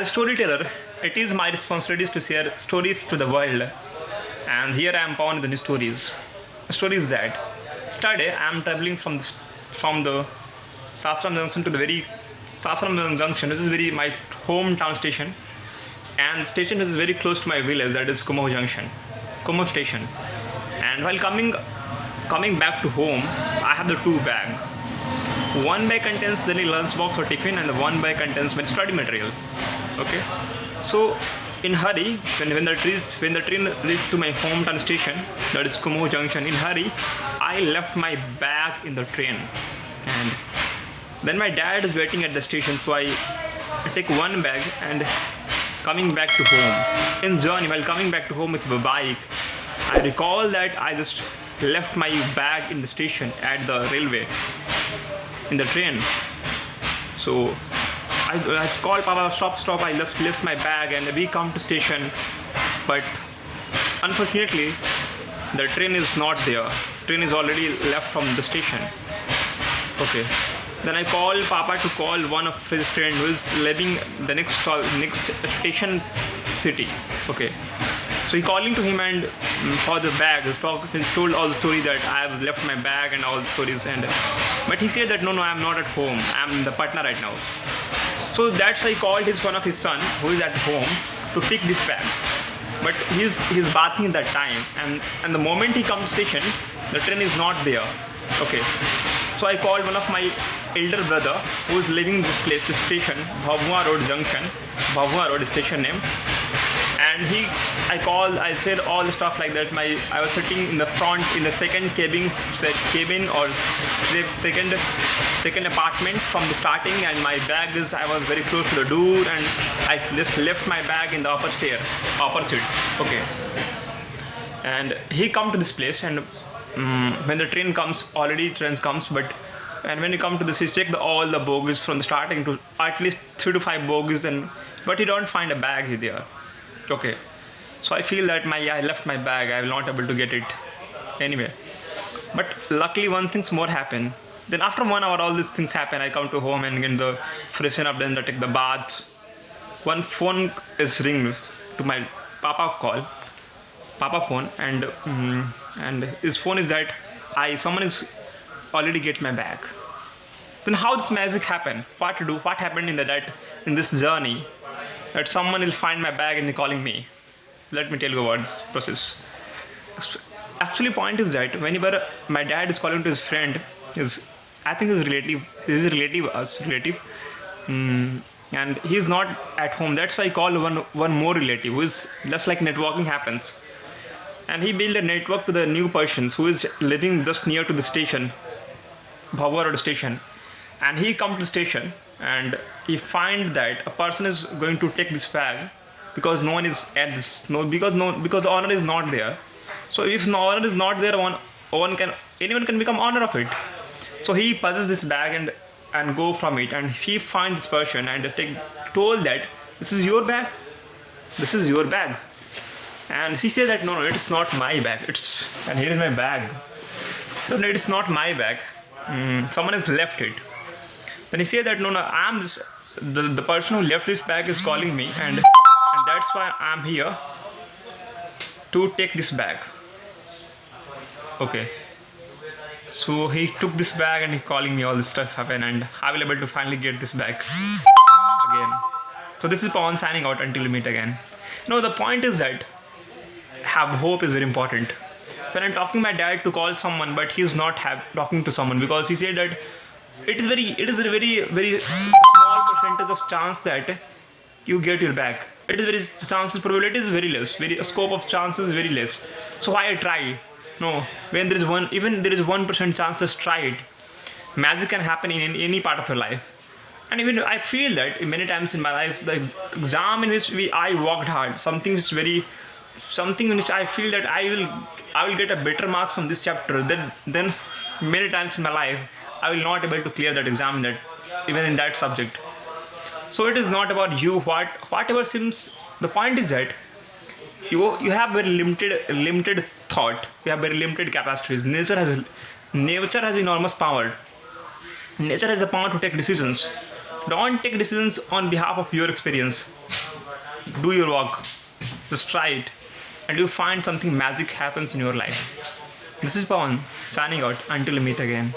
As storyteller, it is my responsibility to share stories to the world. And here I am bound with the new stories. Stories that yesterday I am traveling from the Sasram Junction to the very Sasram Junction. This is very my hometown station, and the station is very close to my village. That is Kumo Junction, Kumo station. And while coming back to home, I have the two bag. One bag contains the lunch box or tiffin, and the one bag contains my study material. Okay, so in hurry, when the train reached to my hometown station, that is Kumo Junction, in hurry, I left my bag in the train, and then my dad is waiting at the station. So I take one bag and coming back to home. In journey, while coming back to home with the bike, I recall that I just left my bag in the station at the railway, in the train. So I called Papa, stop, I just left my bag, and we come to station, but unfortunately the train is not there. Train is already left from the station. Okay, then I call Papa to call one of his friend who is living the next station city. Okay, so he calling to him, and for the bag, he's told all the story that I have left my bag and all the stories, and but he said that no, I'm not at home, I'm in the Patna right now. So that's why he called one of his son who is at home to pick this bag. But he's bathing at that time, and the moment he comes to station, the train is not there. Okay, so I called one of my elder brother who is living this place, this station, Bhavua Road Junction, Bhavua Road station name. And I said all the stuff like that. I was sitting in the front in the second cabin or second apartment from the starting, and my bag I was very close to the door, and I just left my bag in the upper seat. Okay, and he come to this place, and when the train comes, and when you come to this, he check all the bogies from the starting to at least 3 to 5 bogies, but he don't find a bag there. Okay, so I feel that I left my bag. I will not able to get it anyway. But luckily one thing's more happened. Then after 1 hour all these things happen. I come to home and get the freshen up, then I take the bath. One phone is ringed to my papa phone, and his phone is that someone is already get my bag. Then how this magic happen? What to do? What happened in this journey? That someone will find my bag and calling me. Let me tell you about this process. Actually, point is that whenever my dad is calling to his friend, I think his relative, and he's not at home. That's why I call one more relative who is just like networking happens, and he built a network to the new persons who is living just near to the station, Bhavua Road station, and he come to the station. And he find that a person is going to take this bag because no one is at this, because the owner is not there. So if no owner is not there, anyone can become owner of it. So he possesses this bag and go from it, and he find this person and told that this is your bag, and he said that no, it's not my bag. And here is my bag. So no, it's not my bag. Someone has left it. Then he said that no, I'm the person who left this bag is calling me, and that's why I'm here to take this bag. Okay, so he took this bag and he calling me, all this stuff happened, and I will able to finally get this bag again. So this is Pawan signing out until we meet again. The point is that have hope is very important. When I'm talking my dad to call someone, but he's not talking to someone, because he said that it is a very small percentage of chance that you get your back. It is probability is very less. Scope of chances is very less. So why I try? No, when there is 1% chances, try it. Magic can happen in any part of your life. And even I feel that many times in my life, the exam in which I worked hard, something in which I feel that I will get a better marks from this chapter than many times in my life I will not able to clear that exam even in that subject. So it is not about you, whatever seems. The point is that you have very limited thought, you have very limited capacities. Nature has enormous power. Nature has the power to take decisions. Don't take decisions on behalf of your experience. do your work. Just try it, and you find something magic happens in your life. This is Pawan signing out until we meet again.